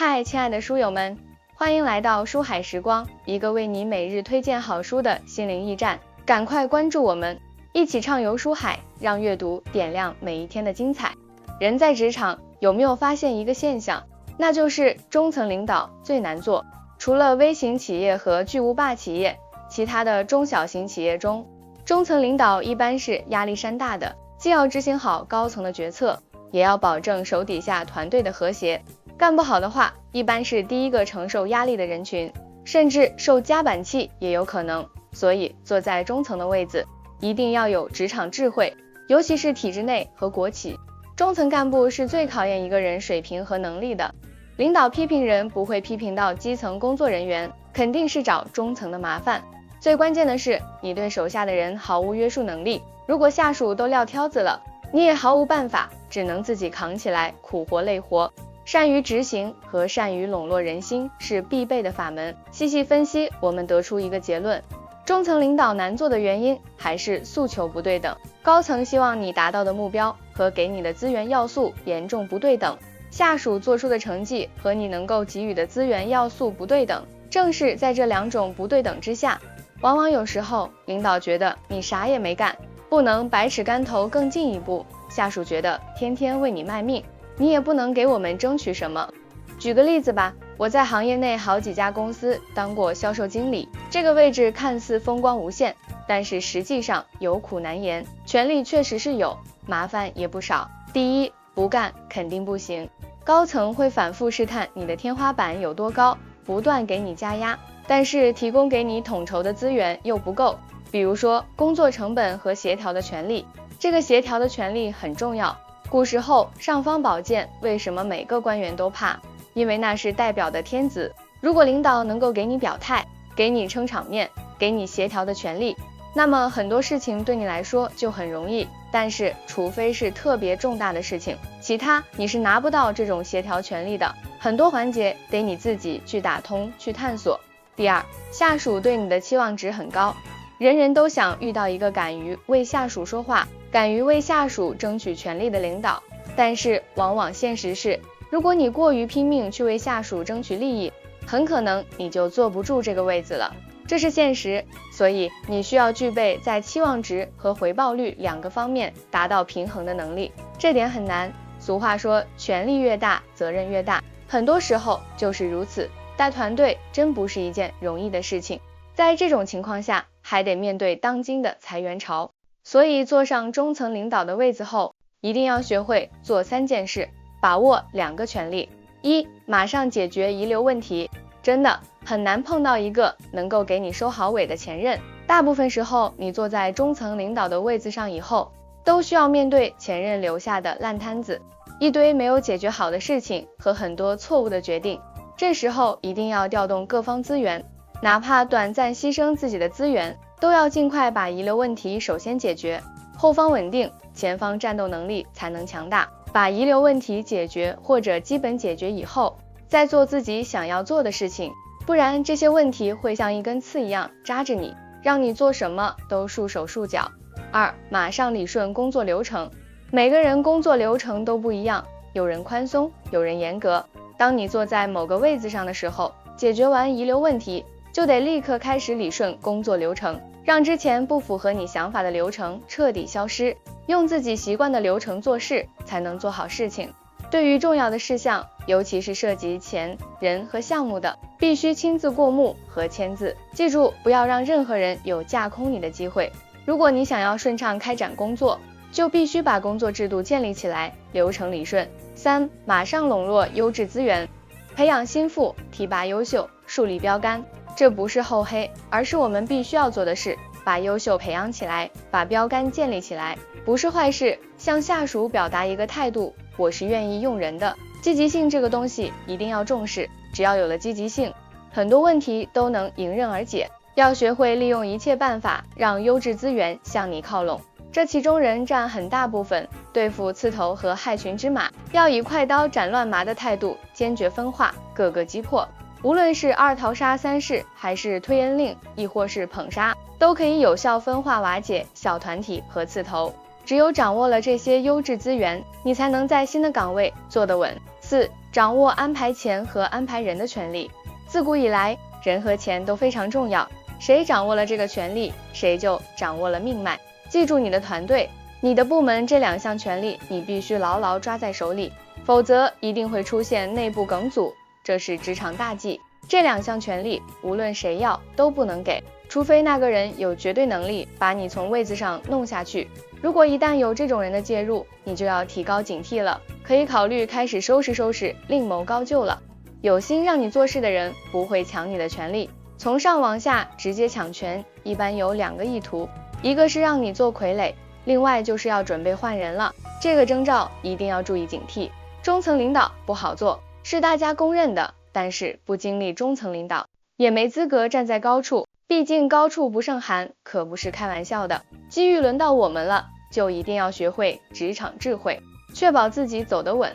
嗨，亲爱的书友们，欢迎来到书海时光，一个为你每日推荐好书的心灵驿站。赶快关注我们，一起畅游书海，让阅读点亮每一天的精彩。人在职场，有没有发现一个现象？那就是中层领导最难做。除了微型企业和巨无霸企业，其他的中小型企业中，中层领导一般是压力山大的，既要执行好高层的决策，也要保证手底下团队的和谐。干不好的话，一般是第一个承受压力的人群，甚至受夹板气也有可能。所以坐在中层的位子，一定要有职场智慧，尤其是体制内和国企，中层干部是最考验一个人水平和能力的。领导批评人不会批评到基层工作人员，肯定是找中层的麻烦。最关键的是，你对手下的人毫无约束能力，如果下属都撂挑子了，你也毫无办法，只能自己扛起来，苦活累活。善于执行和善于笼络人心是必备的法门。细细分析，我们得出一个结论：中层领导难做的原因还是诉求不对等，高层希望你达到的目标和给你的资源要素严重不对等，下属做出的成绩和你能够给予的资源要素不对等。正是在这两种不对等之下，往往有时候领导觉得你啥也没干，不能百尺竿头更进一步，下属觉得天天为你卖命，你也不能给我们争取什么。举个例子吧，我在行业内好几家公司当过销售经理，这个位置看似风光无限，但是实际上有苦难言，权力确实是有，麻烦也不少。第一，不干肯定不行，高层会反复试探你的天花板有多高，不断给你加压，但是提供给你统筹的资源又不够，比如说工作成本和协调的权利，这个协调的权利很重要。古时候尚方宝剑为什么每个官员都怕？因为那是代表的天子，如果领导能够给你表态，给你撑场面，给你协调的权利，那么很多事情对你来说就很容易。但是除非是特别重大的事情，其他你是拿不到这种协调权利的，很多环节得你自己去打通去探索。第二，下属对你的期望值很高，人人都想遇到一个敢于为下属说话，敢于为下属争取权利的领导，但是往往现实是，如果你过于拼命去为下属争取利益，很可能你就坐不住这个位子了，这是现实。所以你需要具备在期望值和回报率两个方面达到平衡的能力，这点很难。俗话说，权力越大，责任越大，很多时候就是如此。带团队真不是一件容易的事情，在这种情况下，还得面对当今的裁员潮。所以坐上中层领导的位子后，一定要学会做3件事，把握2个权利。一，马上解决遗留问题，真的很难碰到一个能够给你收好尾的前任。大部分时候，你坐在中层领导的位子上以后，都需要面对前任留下的烂摊子，一堆没有解决好的事情和很多错误的决定。这时候一定要调动各方资源，哪怕短暂牺牲自己的资源，都要尽快把遗留问题首先解决，后方稳定，前方战斗能力才能强大。把遗留问题解决或者基本解决以后，再做自己想要做的事情，不然这些问题会像一根刺一样扎着你，让你做什么都束手束脚。2，马上理顺工作流程，每个人工作流程都不一样，有人宽松，有人严格。当你坐在某个位子上的时候，解决完遗留问题，就得立刻开始理顺工作流程，让之前不符合你想法的流程彻底消失，用自己习惯的流程做事，才能做好事情。对于重要的事项，尤其是涉及钱、人和项目的，必须亲自过目和签字。记住，不要让任何人有架空你的机会。如果你想要顺畅开展工作，就必须把工作制度建立起来，流程理顺。3，马上笼络优质资源，培养心腹，提拔优秀，树立标杆。这不是厚黑，而是我们必须要做的事，把优秀培养起来，把标杆建立起来，不是坏事。向下属表达一个态度，我是愿意用人的。积极性这个东西一定要重视，只要有了积极性，很多问题都能迎刃而解。要学会利用一切办法，让优质资源向你靠拢，这其中人占很大部分。对付刺头和害群之马，要以快刀斩乱麻的态度，坚决分化，各个击破。无论是2桃杀3士，还是推恩令，亦或是捧杀，都可以有效分化瓦解小团体和刺头。只有掌握了这些优质资源，你才能在新的岗位坐得稳。4. 掌握安排钱和安排人的权利。自古以来，人和钱都非常重要，谁掌握了这个权利，谁就掌握了命脉。记住你的团队、你的部门这2项权利，你必须牢牢抓在手里，否则一定会出现内部梗阻，这是职场大忌。这2项权利，无论谁要都不能给，除非那个人有绝对能力把你从位子上弄下去。如果一旦有这种人的介入，你就要提高警惕了，可以考虑开始收拾，另谋高就了。有心让你做事的人不会抢你的权利，从上往下直接抢权，一般有2个意图，一个是让你做傀儡，另外就是要准备换人了。这个征兆一定要注意警惕。中层领导不好做，是大家公认的，但是不经历中层领导，也没资格站在高处，毕竟高处不胜寒，可不是开玩笑的。机遇轮到我们了，就一定要学会职场智慧，确保自己走得稳。